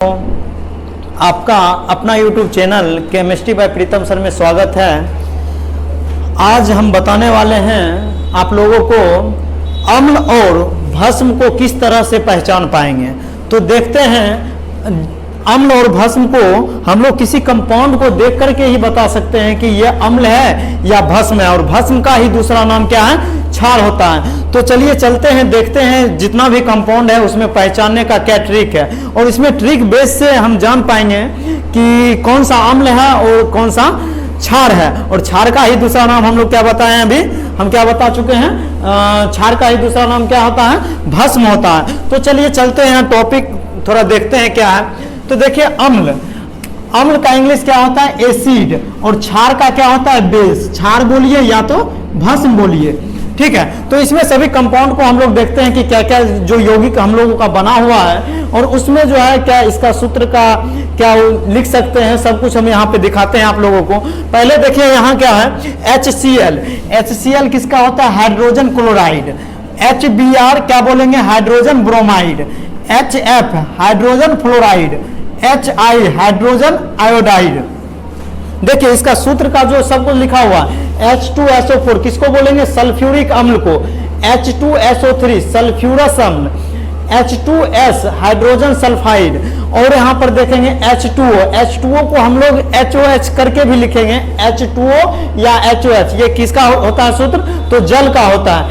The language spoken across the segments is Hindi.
आपका अपना YouTube चैनल केमिस्ट्री बाय प्रीतम सर में स्वागत है। आज हम बताने वाले हैं आप लोगों को अम्ल और भस्म को किस तरह से पहचान पाएंगे। तो देखते हैं, अम्ल और भस्म को हम लोग किसी कंपाउंड को देख करके ही बता सकते हैं कि यह अम्ल है या भस्म है, और भस्म का ही दूसरा नाम क्या है, क्षार होता है। तो चलिए चलते हैं, देखते हैं जितना भी कंपाउंड है उसमें पहचानने का क्या ट्रिक है, और इसमें ट्रिक बेस से हम जान पाएंगे कि कौन सा अम्ल है और कौन सा क्षार है। और क्षार का ही दूसरा नाम हम लोग क्या बताए हैं, अभी हम क्या बता चुके हैं, क्षार का ही दूसरा नाम क्या होता है, भस्म होता है। तो चलिए चलते हैं, टॉपिक थोड़ा देखते हैं क्या है। तो देखिए, अम्ल, अम्ल का इंग्लिश क्या होता है, एसिड, और क्षार का क्या होता है, बेस। क्षार बोलिए या तो भस्म बोलिए, ठीक है। तो इसमें सभी कंपाउंड को हम लोग देखते हैं कि क्या क्या जो यौगिक हम लोगों का बना हुआ है, और उसमें जो है क्या इसका सूत्र का क्या लिख सकते हैं, सब कुछ हम यहाँ पे दिखाते हैं आप लोगों को। पहले देखिए यहाँ क्या है, HCl। HCl किसका होता है, हाइड्रोजन क्लोराइड। HBr क्या बोलेंगे, hydrogen bromide. HF hydrogen fluoride. HI hydrogen iodide. देखिए इसका सूत्र का जो सब कुछ लिखा हुआ है, H2SO4 किसको बोलेंगे, सल्फ्यूरिक अम्ल को। H2SO3 सल्फ्यूरस अम्ल। H2S hydrogen sulphide. और यहाँ पर देखेंगे H2O, H2O को हम लोग HOH करके भी लिखेंगे, H2O या HOH। ये किसका होता है सूत्र, तो जल का होता है।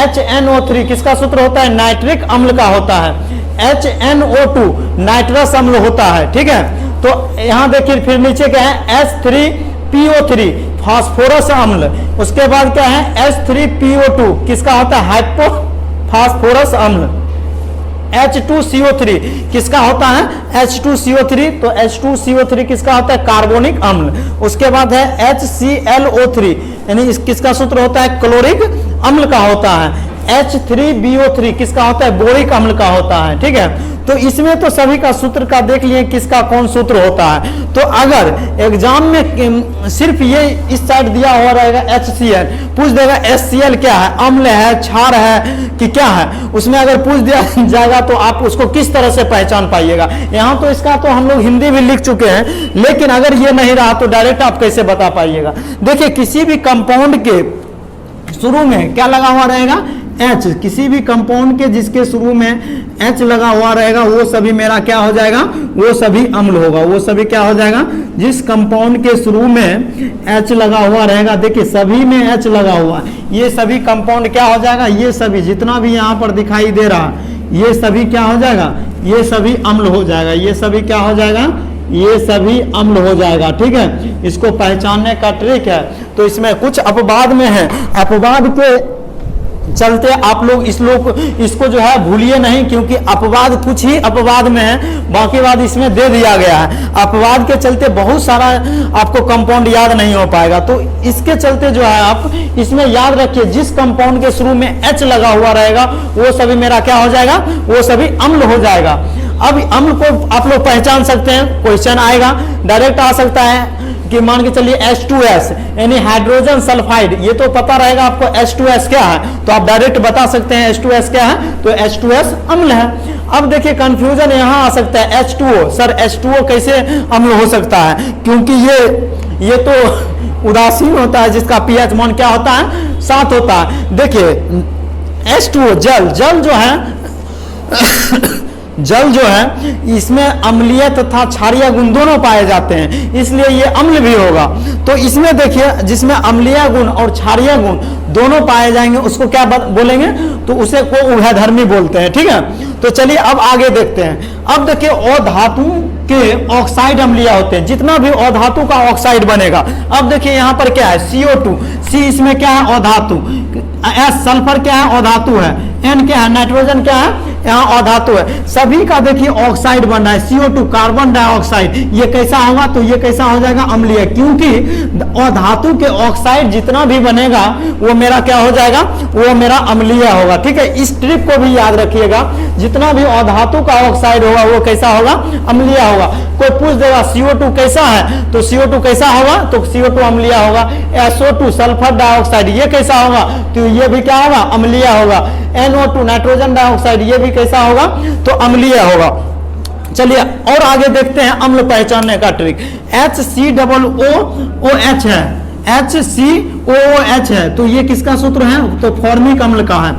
HNO3 किसका सूत्र होता है, नाइट्रिक अम्ल का होता है। HNO2 नाइट्रस अम्ल होता है, ठीक है। तो यहाँ देखिए फिर नीचे क्या है, H3PO3 फास्फोरस अम्ल। उसके बाद क्या है, H3PO2 किसका होता है, हाइपो फास्फोरस अम्ल। H2CO3 किसका होता है, H2CO3। तो H2CO3 किसका होता है, कार्बोनिक अम्ल। उसके बाद है HClO3, यानी किसका सूत्र होता है, क्लोरिक अम्ल का होता है। H3BO3 किसका होता है, बोरिक अम्ल का होता है, ठीक है। तो इसमें तो सभी का सूत्र का देख लिए किसका कौन सूत्र होता है। तो अगर एग्जाम में सिर्फ ये इस साइड दिया हुआ रहेगा HCl, पूछ देगा HCl क्या है, अम्ल है, क्षार है कि क्या है, उसमें अगर पूछ दिया जाएगा तो आप उसको किस तरह से पहचान पाइएगा। यहाँ तो इसका तो हम लोग हिंदी भी लिख चुके हैं, लेकिन अगर ये नहीं रहा तो डायरेक्ट आप कैसे बता पाइएगा। देखिए किसी भी कंपाउंड के शुरू में क्या लगा हुआ रहेगा, H। किसी भी कंपाउंड के जिसके शुरू में H लगा हुआ रहेगा वो सभी मेरा क्या हो जाएगा, वो सभी अम्ल होगा। वो सभी क्या हो जाएगा, जिस कंपाउंड के शुरू में H लगा हुआ रहेगा, देखिए सभी में H लगा हुआ, ये सभी कंपाउंड क्या हो जाएगा, ये सभी जितना भी यहाँ पर दिखाई दे रहा ये सभी क्या हो जाएगा, ये सभी अम्ल हो जाएगा। ये सभी क्या हो जाएगा, ये सभी अम्ल हो जाएगा, ठीक है। इसको पहचानने का ट्रिक है। तो इसमें कुछ अपवाद में है, अपवाद के चलते आप लोग इसको जो है भूलिए नहीं, क्योंकि अपवाद कुछ ही अपवाद में है, बाकी बात इसमें दे दिया गया है। अपवाद के चलते बहुत सारा आपको कंपाउंड याद नहीं हो पाएगा, तो इसके चलते जो है आप इसमें याद रखिए, जिस कंपाउंड के शुरू में H लगा हुआ रहेगा वो सभी मेरा क्या हो जाएगा, वो सभी अम्ल हो जाएगा। अब अम्ल को आप लोग पहचान सकते हैं, क्वेश्चन आएगा, डायरेक्ट आ सकता है कि मान के चलिए H2S यानी हाइड्रोजन सल्फाइड, ये तो पता रहेगा आपको H2S क्या है, तो आप डायरेक्ट बता सकते हैं H2S क्या है, तो H2S अम्ल है। अब देखिए कंफ्यूजन यहाँ आ सकता है, H2O, सर H2O कैसे अम्ल हो सकता है, क्योंकि ये तो उदासीन होता है, जिसका pH मान क्या होता है, 7 होता है। देखिए H2O जल जो है जल जो है इसमें अम्लीय तथा क्षारीय गुण दोनों पाए जाते हैं, इसलिए ये अम्ल भी होगा। तो इसमें देखिए जिसमें अम्लीय गुण और क्षारीय गुण दोनों पाए जाएंगे उसको क्या बोलेंगे, तो उसे को उभयधर्मी बोलते हैं, ठीक है। तो चलिए अब आगे देखते हैं। अब देखिए अधातु के ऑक्साइड अम्लीय होते हैं, जितना भी अधातु का ऑक्साइड बनेगा। अब देखिए यहाँ पर क्या है, CO2, C इसमें क्या है, अधातु। S सल्फर क्या है, अधातु है। N क्या है, नाइट्रोजन क्या है, यहाँ अधातु है। सभी का देखिए ऑक्साइड बन रहा है, CO2 कार्बन डाइऑक्साइड, ये कैसा होगा, तो ये कैसा हो जाएगा, अम्लीय, क्योंकि अधातु के ऑक्साइड जितना भी बनेगा वो मेरा क्या हो जाएगा, वो मेरा अम्लीय होगा, ठीक है। इस ट्रिक को भी याद रखिएगा, जितना भी अधातु का ऑक्साइड होगा वो कैसा होगा, अम्लीय होगा। कोई पूछ देगा CO2 कैसा है, तो CO2 कैसा होगा, तो CO2 अम्लीय होगा। SO2 सल्फर डाइऑक्साइड ये कैसा होगा, तो ये भी क्या होगा, अम्लीय होगा। NO2 नाइट्रोजन डाइऑक्साइड ये भी कैसा होगा, तो अम्लीय होगा। चलिए और आगे देखते हैं अम्ल पहचानने का ट्रिक। HCOOH है, HCOOH है, तो ये किसका सूत्र है? तो फॉर्मिक अम्ल का है।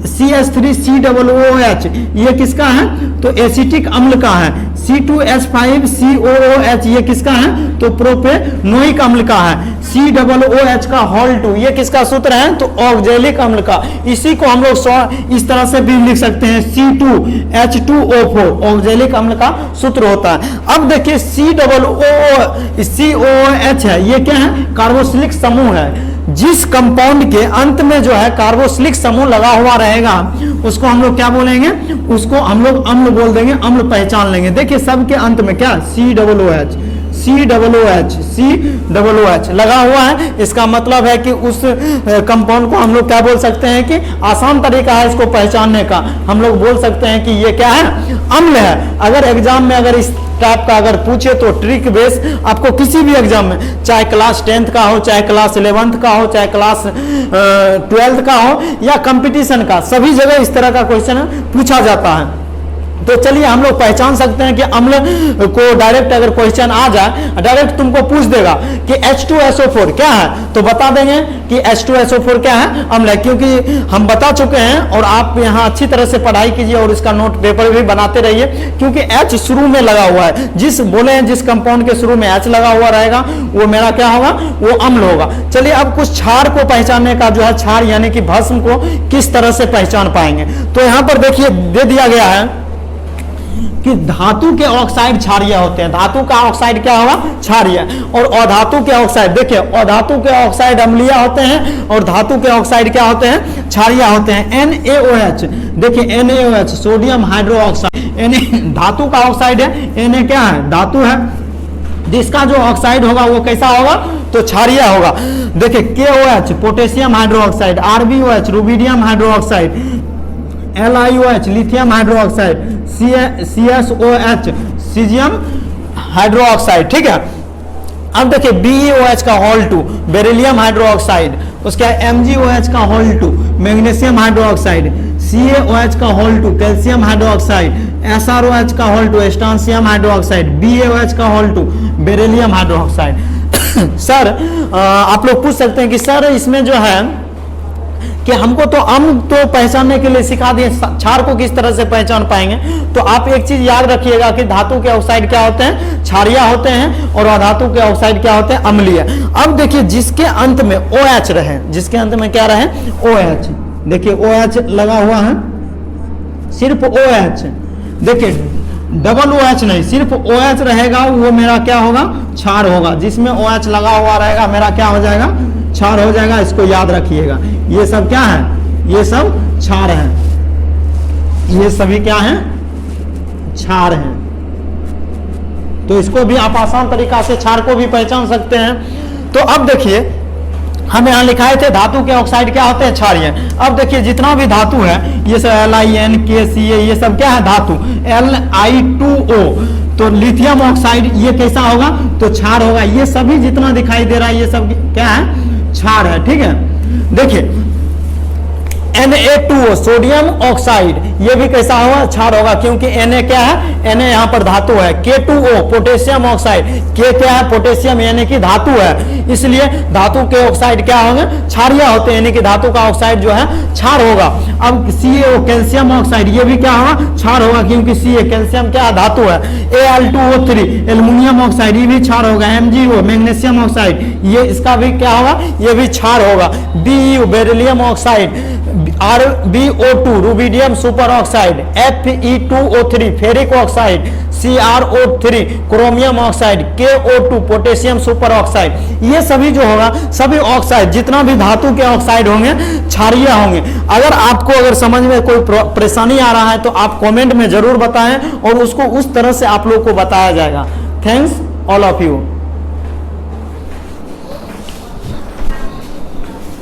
CH3COOH ये किसका है? तो एसिटिक अम्ल का है। C2H5COOH ये किसका है? तो प्रोपेनोइक अम्ल का है। COOH का होल 2 ये किसका सूत्र है? तो ऑक्जेलिक अम्ल का। इसी को हम लोग इस तरह से भी लिख सकते हैं, C2H2O4 ऑक्जेलिक अम्ल का सूत्र होता है। अब देखिए COOH है, ये क्या है? कार्बोक्सिलिक समूह है। जिस कंपाउंड के अंत में जो है कार्बोक्सिलिक समूह लगा हुआ रहेगा उसको हम लोग क्या बोलेंगे? उसको हम लोग अम्ल बोल देंगे, अम्ल पहचान लेंगे। देखिए सबके अंत में क्या? COOH लगा हुआ है, इसका मतलब है कि उस कंपाउंड को हम लोग क्या बोल सकते हैं कि आसान तरीका है इसको पहचानने का। हम लोग बोल सकते हैं कि ये क्या है? अम्ल है। अगर एग्जाम में अगर इस टाइप का अगर पूछे तो ट्रिक बेस आपको किसी भी एग्जाम में, चाहे क्लास 10th का हो, चाहे क्लास 11th का हो, चाहे क्लास 12th का हो या कंपटीशन का, सभी जगह इस तरह का क्वेश्चन पूछा जाता है। तो चलिए हम लोग पहचान सकते हैं कि अम्ल को डायरेक्ट अगर क्वेश्चन आ जाए, डायरेक्ट तुमको पूछ देगा कि H2SO4 क्या है, तो बता देंगे कि H2SO4 क्या है? अम्ल है, क्योंकि हम बता चुके हैं। और आप यहाँ अच्छी तरह से पढ़ाई कीजिए और इसका नोट पेपर भी बनाते रहिए, क्योंकि H शुरू में लगा हुआ है। जिस बोले हैं जिस कंपाउंड के शुरू में H लगा हुआ रहेगा वो मेरा क्या होगा? वो अम्ल होगा। चलिए अब कुछ क्षार को पहचानने का जो है, क्षार यानी कि भस्म को किस तरह से पहचान पाएंगे। तो यहाँ पर देखिए दे दिया गया है कि धातु के ऑक्साइड क्षारीय होते हैं। धातु का ऑक्साइड क्या होगा? क्षारीय। और अधातु के ऑक्साइड, देखिए अधातु के ऑक्साइड अम्लीय होते हैं और धातु के ऑक्साइड क्या होते हैं? क्षारीय होते हैं। NaOH, देखिए NaOH सोडियम हाइड्रोक्साइड, धातु का ऑक्साइड है। Na क्या है? धातु है। जिसका जो ऑक्साइड होगा वो कैसा होगा? तो क्षारीय होगा। देखिए KOH potassium hydroxide, RbOH rubidium hydroxide, LiOH lithium hydroxide, CSOH caesium hydroxide. ठीक है। अब देखिए BeOH का होल 2 बेरिलियम हाइड्रोक्साइड, उसके MgOH का होल 2 मैग्नीशियम हाइड्रोक्साइड, CaOH का होल 2 कैल्शियम हाइड्रोक्साइड, SrOH का होल 2 स्ट्रोंशियम हाइड्रोक्साइड, BaOH का होल 2 बेरिलियम हाइड्रोक्साइड। सर आप लोग पूछ सकते हैं कि सर इसमें जो है कि हमको तो अम्ल तो पहचानने के लिए सिखा दिए, क्षार को किस तरह से पहचान पाएंगे? तो आप एक चीज याद रखिएगा कि धातु के ऑक्साइड क्या होते हैं? क्षारीय होते हैं और अधातु के ऑक्साइड क्या होते हैं? अम्लीय। अब देखिए जिसके अंत में OH रहे, जिसके अंत में क्या रहे? OH। देखिए OH लगा हुआ है, सिर्फ OH। देखिए डबल OH नहीं, सिर्फ OH रहेगा, वो मेरा क्या होगा? क्षार होगा। जिसमें OH लगा हुआ रहेगा मेरा क्या हो जाएगा? क्षार हो जाएगा। इसको याद रखिएगा। ये सब क्या है? ये सब क्षार हैं। ये सभी क्या हैं? क्षार हैं। तो इसको भी आप आसान तरीका से क्षार को भी पहचान सकते हैं। तो अब देखिए हम यहाँ लिखाए थे धातु के ऑक्साइड क्या होते हैं? क्षारीय। अब देखिए जितना भी धातु है ये सब LiN KCa ये सब क्या है? धातु। Li2O तो लिथियम ऑक्साइड ये कैसा होगा? तो क्षार होगा। ये सभी जितना दिखाई दे रहा है ये सब क्या है? क्षार है। ठीक है। देखिए Na2O सोडियम ऑक्साइड ये भी कैसा होगा? क्षार होगा, क्योंकि Na क्या है? Na यहाँ पर धातु है। K2O पोटेशियम ऑक्साइड, K क्या है? पोटेशियम यानी कि धातु है, इसलिए धातु के ऑक्साइड क्या होंगे? क्षारीय होते हैं, यानी कि धातु का ऑक्साइड जो है क्षार होगा। अब CaO कैल्शियम ऑक्साइड ये भी क्या होगा? क्षार होगा, क्योंकि Ca कैल्शियम क्या धातु है। Al2O3 एल्युमिनियम ऑक्साइड ये भी क्षार होगा। MgO मैग्नीशियम ऑक्साइड ये इसका भी क्या होगा? ये भी क्षार होगा। Beu beryllium oxide, RbO2 rubidium super oxide, Fe2O3 ferric oxide, CrO3 chromium oxide, KO2 potassium super oxide, ये सभी जो होगा सभी ऑक्साइड जितना भी धातु के ऑक्साइड होंगे क्षारीय होंगे। अगर आपको अगर समझ में कोई परेशानी आ रहा है तो आप कमेंट में जरूर बताएं और उसको उस तरह से आप लोग को बताया जाएगा। Thanks all of you.